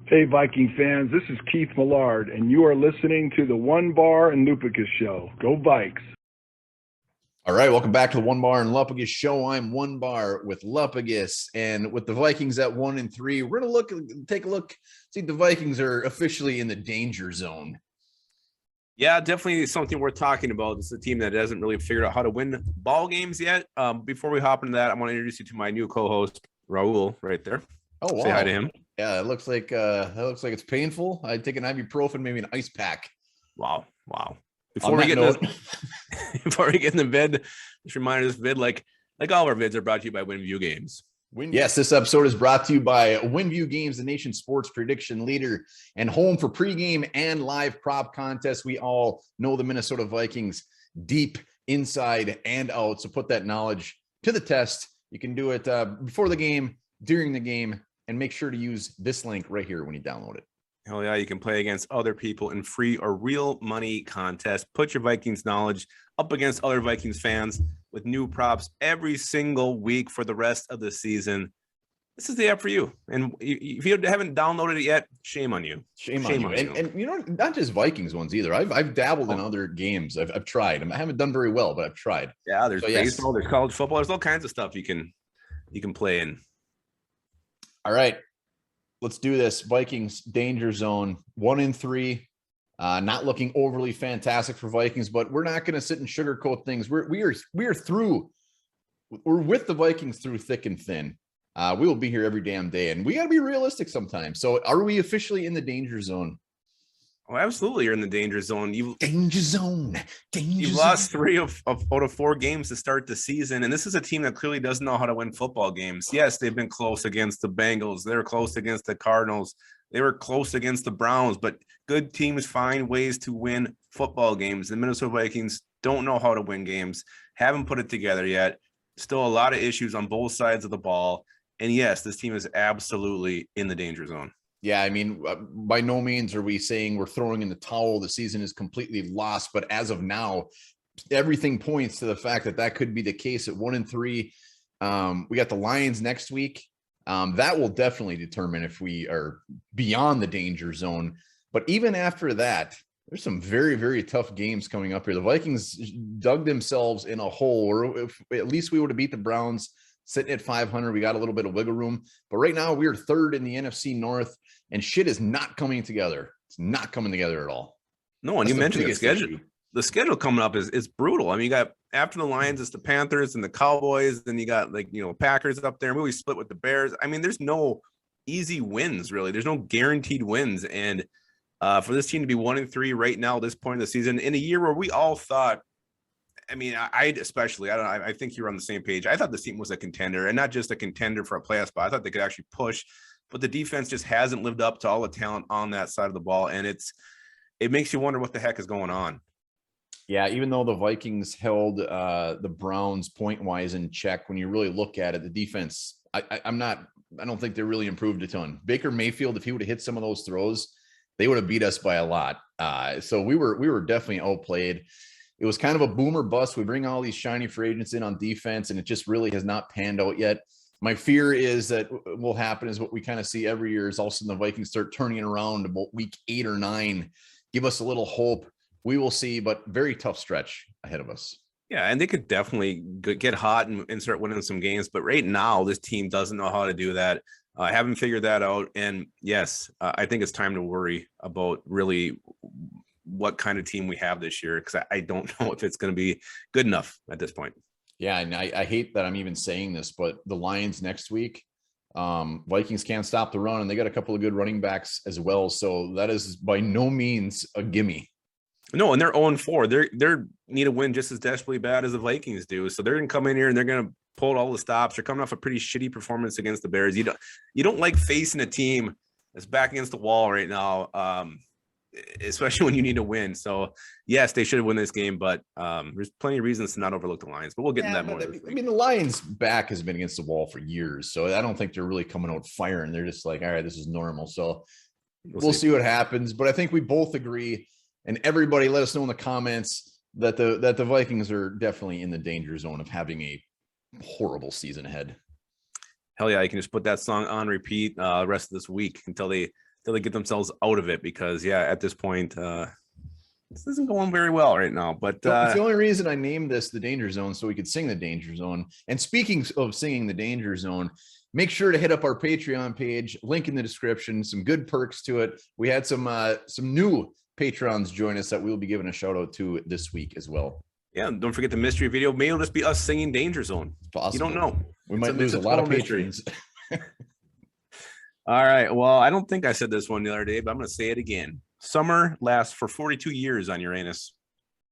Hey, Viking fans, this is Keith Millard, and you are listening to the One Bar and Lupicus Show. Go Vikes! All right, welcome back to the One Bar and Lupicus Show. I'm One Bar with Lupicus, and with the Vikings at 1-3, we're gonna take a look, see if the Vikings are officially in the danger zone. Yeah, definitely something worth talking about. This is a team that hasn't really figured out how to win ball games yet. Before we hop into that, I want to introduce you to my new co-host, Raul, right there. Oh, wow. Say hi to him. Yeah, it looks like it's painful. I'd take an ibuprofen, maybe an ice pack. Wow. Before we get in the vid, just a reminder, this vid, like all of our vids, are brought to you by WinView Games. Yes, this episode is brought to you by WinView Games, the nation's sports prediction leader and home for pregame and live prop contests. We all know the Minnesota Vikings deep inside and out. So put that knowledge to the test. You can do it before the game, during the game, and make sure to use this link right here when you download it. Hell yeah, you can play against other people in free or real money contests. Put your Vikings knowledge up against other Vikings fans with new props every single week for the rest of the season. This is the app for you. And if you haven't downloaded it yet, shame on you. Shame on you. And you know, not just Vikings ones either. I've dabbled in other games. I've tried. I haven't done very well, but I've tried. Yeah, there's baseball, there's college football, there's all kinds of stuff you can play in. All right. Let's do this. Vikings danger zone 1-3. Not looking overly fantastic for Vikings, but we're not going to sit and sugarcoat things. We are through. We're with the Vikings through thick and thin. We will be here every damn day, and we got to be realistic sometimes. So, are we officially in the danger zone? Oh, absolutely, you're in the danger zone. Danger zone. You've lost 3 out of 4 games to start the season, and this is a team that clearly doesn't know how to win football games. Yes, they've been close against the Bengals. They were close against the Cardinals. They were close against the Browns, but good teams find ways to win football games. The Minnesota Vikings don't know how to win games, haven't put it together yet. Still a lot of issues on both sides of the ball. And yes, this team is absolutely in the danger zone. Yeah, I mean, by no means are we saying we're throwing in the towel. The season is completely lost. But as of now, everything points to the fact that could be the case at 1-3. We got the Lions next week. That will definitely determine if we are beyond the danger zone. But even after that, there's some very, very tough games coming up here. The Vikings dug themselves in a hole, or if at least we would have beat the Browns, sitting at 500, we got a little bit of wiggle room. But right now, we are third in the NFC North, and shit is not coming together. It's not coming together at all. No, and you mentioned the schedule. Issue. The schedule coming up is brutal. I mean, you got after the Lions, it's the Panthers and the Cowboys. Then you got Packers up there. And we split with the Bears. I mean, there's no easy wins really. There's no guaranteed wins. And for this team to be 1-3 right now at this point in the season, in a year where we all thought, I mean, I think you're on the same page. I thought this team was a contender, and not just a contender for a playoff spot. I thought they could actually push, but the defense just hasn't lived up to all the talent on that side of the ball, and it makes you wonder what the heck is going on. Yeah, even though the Vikings held the Browns point-wise in check, when you really look at it, the defense, I don't think they really improved a ton. Baker Mayfield, if he would have hit some of those throws, they would have beat us by a lot. So we were definitely outplayed. It was kind of a boomer bust. We bring all these shiny free agents in on defense, and it just really has not panned out yet. My fear is that what will happen is what we kind of see every year is all of a sudden the Vikings start turning it around about week 8 or 9, give us a little hope. We will see, but very tough stretch ahead of us. Yeah, and they could definitely get hot and start winning some games. But right now, this team doesn't know how to do that. I haven't figured that out. And yes, I think it's time to worry about really what kind of team we have this year, because I don't know if it's going to be good enough at this point. Yeah, and I hate that I'm even saying this, but the Lions next week, Vikings can't stop the run, and they got a couple of good running backs as well. So that is by no means a gimme. No, and they're 0-4. They're need a win just as desperately bad as the Vikings do. So they're going to come in here and they're going to pull all the stops. They're coming off a pretty shitty performance against the Bears. You don't like facing a team that's back against the wall right now, especially when you need to win. So yes, they should have won this game, but there's plenty of reasons to not overlook the Lions. But we'll get into that more. I mean, the Lions' back has been against the wall for years, so I don't think they're really coming out firing. They're just like, all right, this is normal. So we'll see what happens. But I think we both agree. And everybody, let us know in the comments that the Vikings are definitely in the danger zone of having a horrible season ahead. Hell yeah, you can just put that song on repeat the rest of this week until they they get themselves out of it, because at this point, this isn't going very well right now. But it's the only reason I named this the Danger Zone, so we could sing the Danger Zone. And speaking of singing the Danger Zone, make sure to hit up our Patreon page, link in the description, some good perks to it. We had some new patrons join us that we'll be giving a shout out to this week as well. Yeah, don't forget the mystery video. Maybe it'll just be us singing Danger Zone. It's possible. You don't know. We might lose a lot of patrons. All right. Well, I don't think I said this one the other day, but I'm going to say it again. Summer lasts for 42 years on Uranus.